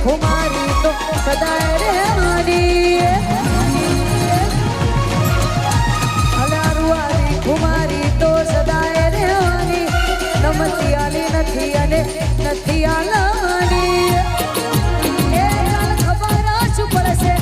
ખુમારી તો સદાય રહેવાની અલારુવારી ખુમારી તો સદાય રહેવાની નમતી આલી નથી અને નથી આલવાની એ ખબર શું પડશે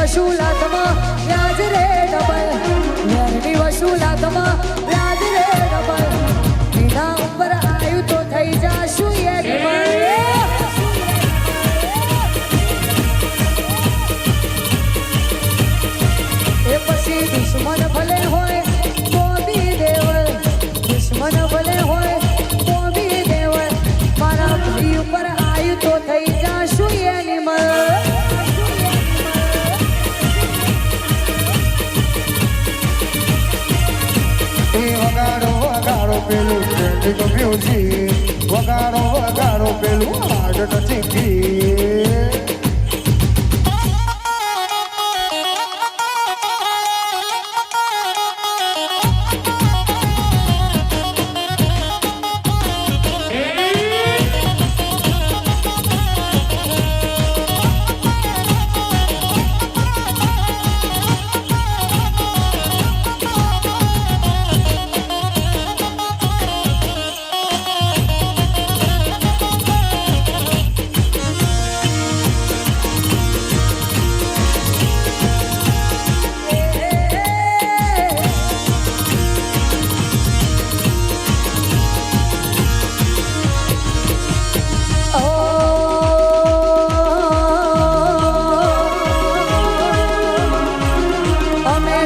વસૂલાતમાં વ્યાજ રે ડબલ વ્યાજની વસૂલાતમાં વ્યાજ રે ડબલ એના ઉપર આવ્યું તો થઈ જાશું એક એ પછી દુશ્મન ભલે હોય તો બી દેવળ દુશ્મન ભલે હોય તો બી દેવળ મારા ભાઈ ઉપર આવ્યું તો થઈ જાશું એની પેલું ટ્રેન્ડિંગ મ્યુઝિક વગાડો વગાડો પેલું હાર્ડ નથી ગીત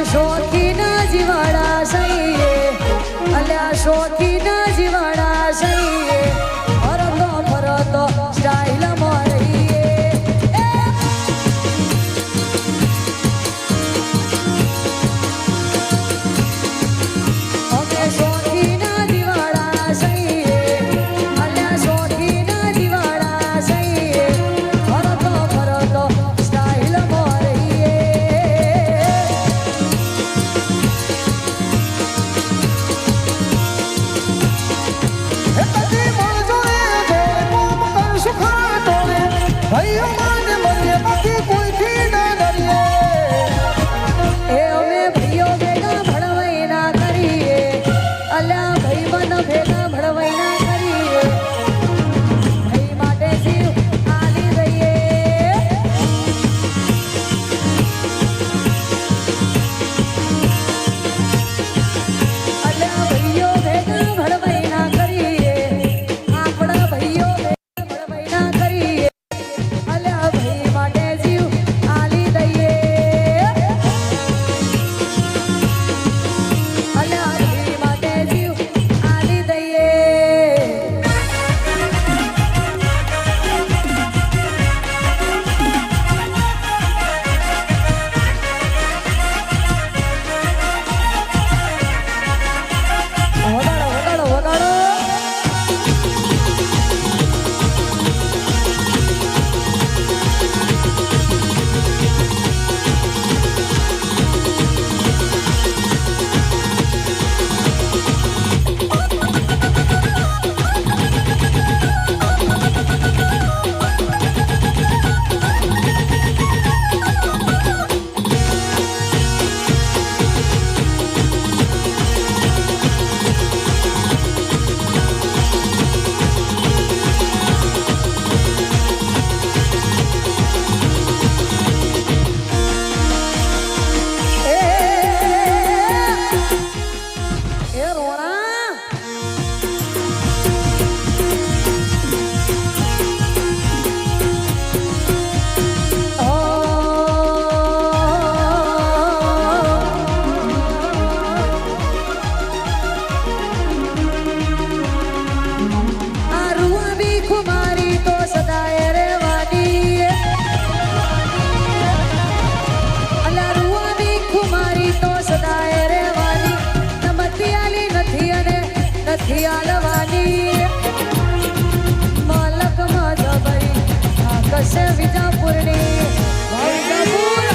શોખીન શોખીના જીવાડા સહીએ ફરતો ફરતો સ્ટાઇલ મળીએ અમે શોખીના જીવાડા સહીએ અલ્યા શોખીના જીવાડા સહીએ ફરતો ફરતો સ્ટાઇલ મળીએ ભાઈઓ માને મને બાકી કોઈથી ના ડરીએ એ અમે ભાઈઓ ભેગા ભણવાઈ ના કરીએ અલ્યા ભાઈ બન ભેગા ભણવાઈ ના કરીએ ભાઈ માટે જીવ આલી દઈએ અલ્યા ભાઈઓ ભેગા ભણવાઈ ના કરીએ આપણા ભાઈઓ ભેગા ભણવાઈ ના કરીએ અલ્યા ભાઈ માટે જીવ આલી દઈએ અલ્યા ભાઈ માટે જીવ આલી દઈએ વગાડો વગાડો વગાડો એ રોણા આ રૂઆબી ખુમારી તો સદાય રહેવાની અલા રૂઆબી ખુમારી તો સદાય રહેવાની નમતી આલી નથી અને નથી આલવાની માલકમાં જબરી આકાશે વિજાપુરની વિજાપુર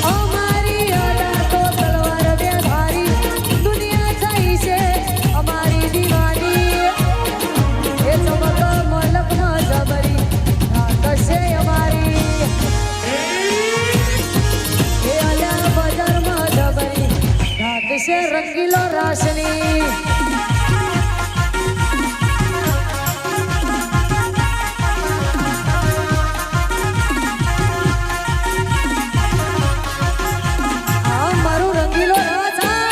અમારી અડા તો તલવાર બે ધારી દુનિયા થઈ છે અમારી દીવાની એ ચમક મલકમાં જબરી આકાશે અમારી એ અલ્યા બજારમાં જબરી આકાશે રંગીલો રાસની આ મારું રંગીલો રાસ આ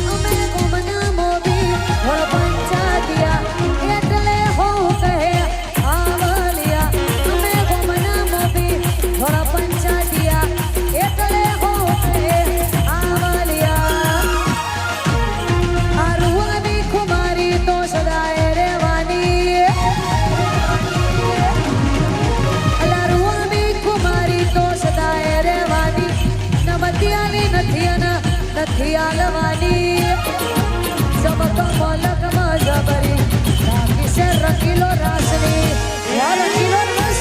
અમે ગોમના મોભી વળ પંચાતિયા એટલે હોઉં કહે આવલિયા અમે ગોમના મોભી વળ પંચાતિયા એટલે હોઉં કહે આવલિયા આ રૂઆબી ખુમારી તો સદાય રહેવાની અલા રૂઆબી ખુમારી તો સદાય રહેવાની નમતી આલી નથી અને નથી આલવાની ચમક મલકમાં જબરી રાખી છે રંગીલો રાસની યા રંગીલો રાસ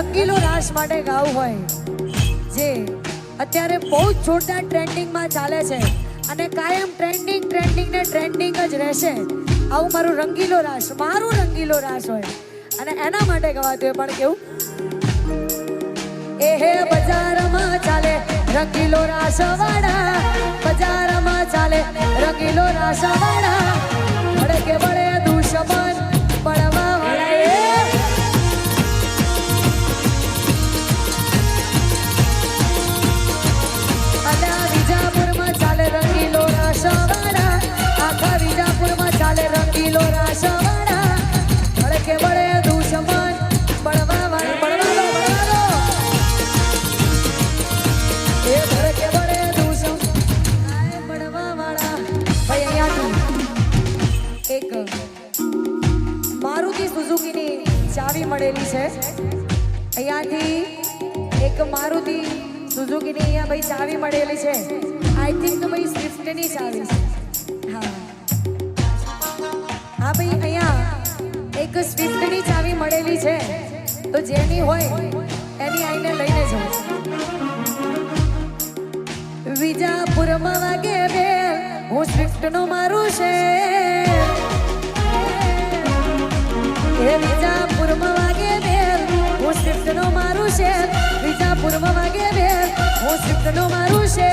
રંગીલો રાસ માટે ગાવું હોય, જે અત્યારે બહુ જ જોરદાર ટ્રેન્ડિંગમાં ચાલે છે અને કાયમ ટ્રેન્ડિંગ ને ટ્રેન્ડિંગ જ રહેશે, આવું મારું રંગીલો રાસ, મારું રંગીલો રાસ હોય અને એના માટે ગવાતું હોય. પણ કેવું એ હે બજારમાં ચાલે રંગીલો રાસ વાળા, બજારમાં ચાલે રંગીલો રાસ વાળા, ભડકે બળે દુશ્મન પડવા વાળા. અલા વિજાપુરમાં ચાલે રંગીલો રાસ વાળા, આખા વિજાપુરમાં ચાલે રંગીલો રાસ વાળા, ભડકે બળે દુશ્મન પડવા વાળા. એક મારુતિ સુઝુકીની ચાવી મળેલી છે અહીંયાથી, એક મારુતિ સુઝુકીની અહીંયા ભાઈ ચાવી મળેલી છે. આઈ થિંક તો ભાઈ સ્વિફ્ટની ચાવી છે. હા હા ભાઈ અહીંયા એક સ્વિફ્ટની ચાવી મળેલી છે, તો જેની હોય એની આઈને લઈને જાઓ. વિજાપુરમાં વાગે બેલ, હું સ્વિફ્ટનો મારું છે. એ વિજાપુરમાં વાગે બેલ, હું સ્વિફ્ટનો મારું છે. વિજાપુરમાં વાગે બેલ, હું સ્વિફ્ટનો મારું છે.